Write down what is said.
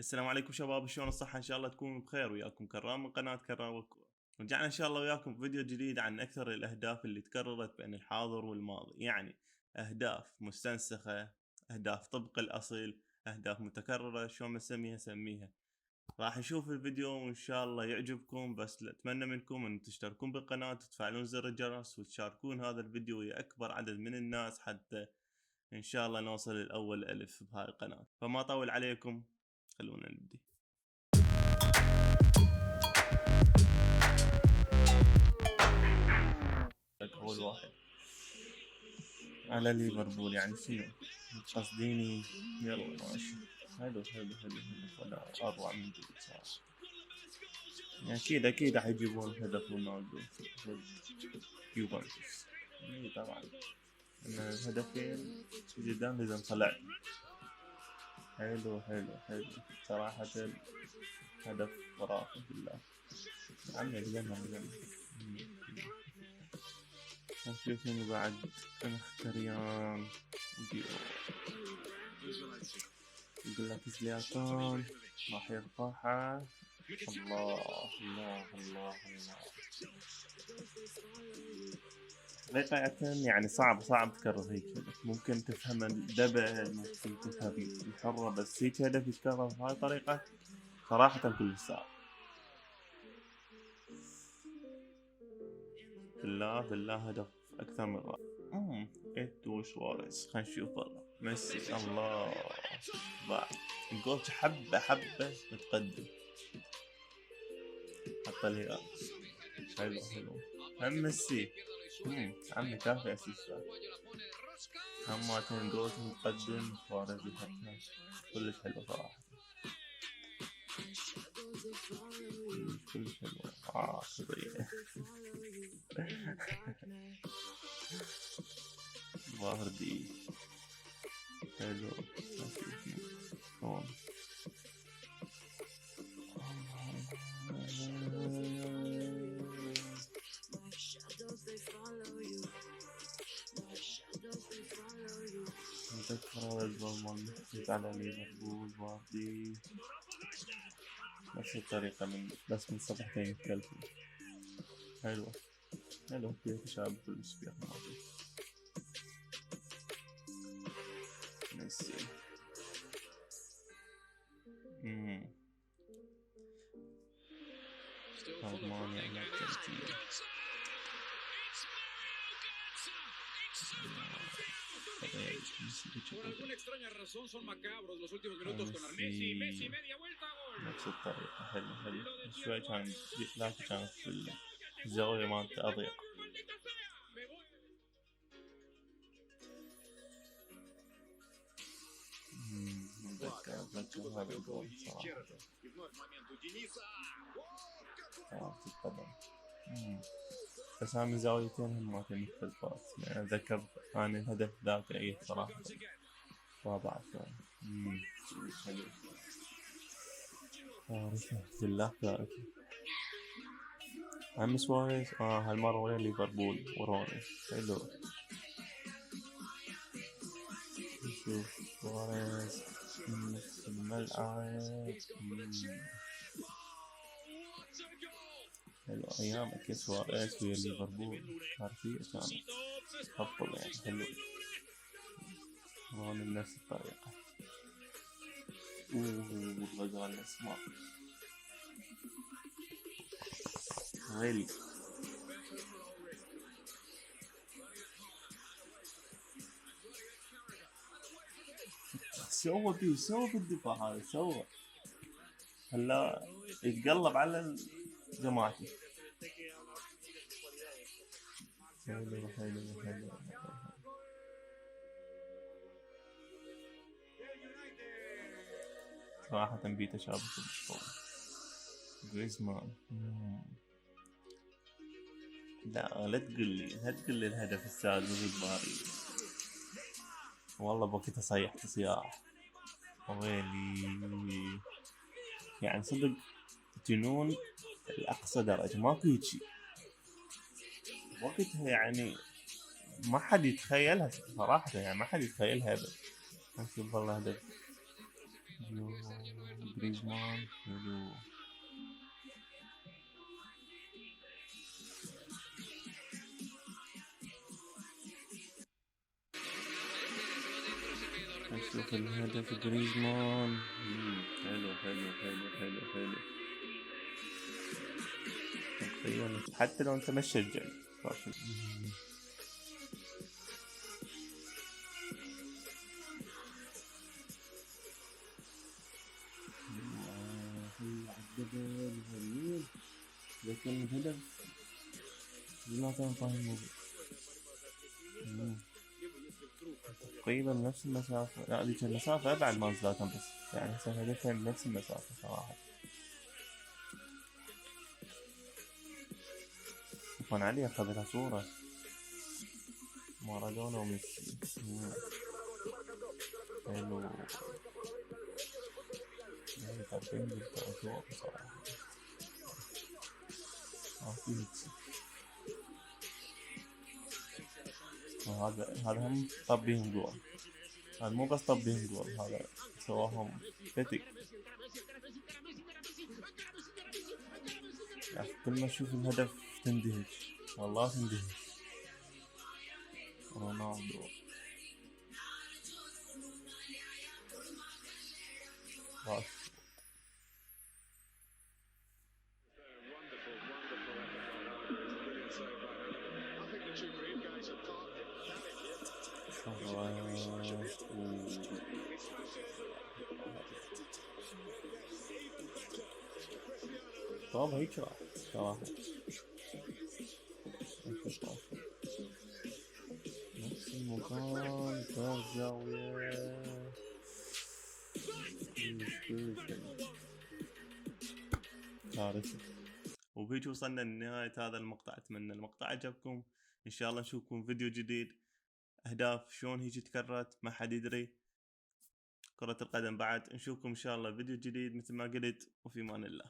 السلام عليكم شباب، شلون الصحة؟ إن شاء الله تكونوا بخير. وياكم كرام من قناة كرام وكو. رجعنا إن شاء الله وياكم بفيديو جديد عن أكثر الأهداف اللي تكررت بين الحاضر والماضي، يعني أهداف مستنسخة، أهداف طبق الأصل، أهداف متكررة، شلون ما نسميها سميها. راح نشوف الفيديو وإن شاء الله يعجبكم، بس أتمنى منكم أن تشتركون بالقناة وتفعلون زر الجرس وتشاركون هذا الفيديو ويا أكبر عدد من الناس، حتى إن شاء الله نوصل الأول ألف بهاي القناة. فما أطول عليكم، خلونا نبدي. أول واحد على ليفربول، يعني شنو قصديني؟ يلا ماشي، حلو حلو حلو حلو، ولا أروع من ذي صراحة. يعني أكيد راح يجيبون هدف رونالدو ضد يوفنتوس. إي طبعا، إن الهدفين زيدان لازم طلع. حلو حلو حلو صراحة، هدف خرافي بالله. عمي لزمها. نشوف من بعد. مختريان يقول لك زلياتان راح يرفعها. الله الله الله الله. حقيقة يعني صعب تكرر هيك هدف. ممكن تفهم الدبل، ممكن تفهم الحرة، بس هيك هدف يتكرر بهاي الطريقة صراحة كل صعب. بالله هدف أكثر من رائع. إيتو سواريز، خلينا نشوف والله. ميسي، الله بعد الجول حبة متقدم. حط الهلال. حلو هم ميسي. عمي كافي اسيستات. همتين جول متقدم، سواريز يحطها. كلش حلو صراحة، كلش حلو. قضية واردي حلو. هون أتذكر الجول مال محطوط على ليفربول واردي نفس الطريقة، من صفحتين يتكلفون. حلو فيها تشابه كلش فيها موجود. ميسي. ألمانيا الأرجنتين. Por alguna extraña razón son macabros los últimos minutos con Messi. Messi media vuelta gol. نفس الطريقة. حلو شوي كان لكن كانت الزاوية مالته أضيق. أتذكر هذا الجول صراحة. القدم. بس أنا من زاويتين هم مختلفات. يعني أتذكر أنا الهدف ذاك أي صراحة رابع شلون. حلو. بالله كارثة. عم سواريز هالمرة ويا ليفربول وروني. حلو. نشوف سواريز نص الملعب. حلو، أيامك يا سواريز ويا ليفربول كارثية كانت. أفضل يعني. حلو. روني بنفس الطريقة. الغزال الأسمر غالي. سوى في الدفاع هذا سوى. هلا يتقلب على جماعتي. حلو. صراحة تنبيه تشابه بالقوة. جريزمان. لا تقول لي الهدف السادس ضد باريس. والله بوقتها صيحت صياح ويلي. يعني صدق جنون لأقصى درجة، ماكو هيجي وقتها. يعني ما حد يتخيلها صراحة، يعني ما حد يتخيلها أبدا. نشوف والله هدف جريزمان حلو. نشوف الهدف جريزمان. حلو حلو حلو حلو حلو. تقريبا حتى لو انت مش تشجع الجبل غريب، لكن الهدف ما كان فاهم. تقريبا نفس المسافة، لا ديك المسافة أبعد ما زلاتهم، بس يعني هسه هدفهم بنفس المسافة صراحة. شوفون علي أخذ لها صورة مارادونا وميسي. حلو. يعني تعرفين بالصورة صراحة ما في هيك. هذا هم طبيهم جول، هذا مو بس طبيهم جول، هذا سواهم فتك. يا أخي كل ما تشوف الهدف تندهش، والله تندهش. رونالدو راس. طب هيك راح صراحة نفس المكان كان زاوية كارثة. وبهيك وصلنا لنهاية هذا المقطع. أتمنى المقطع عجبكم. إن شاء الله نشوفكم فيديو جديد. أهداف شلون هيك تكررت ما حد يدري. كرة القدم بعد. نشوفكم إن شاء الله فيديو جديد مثل ما قلت، وفي أمان الله.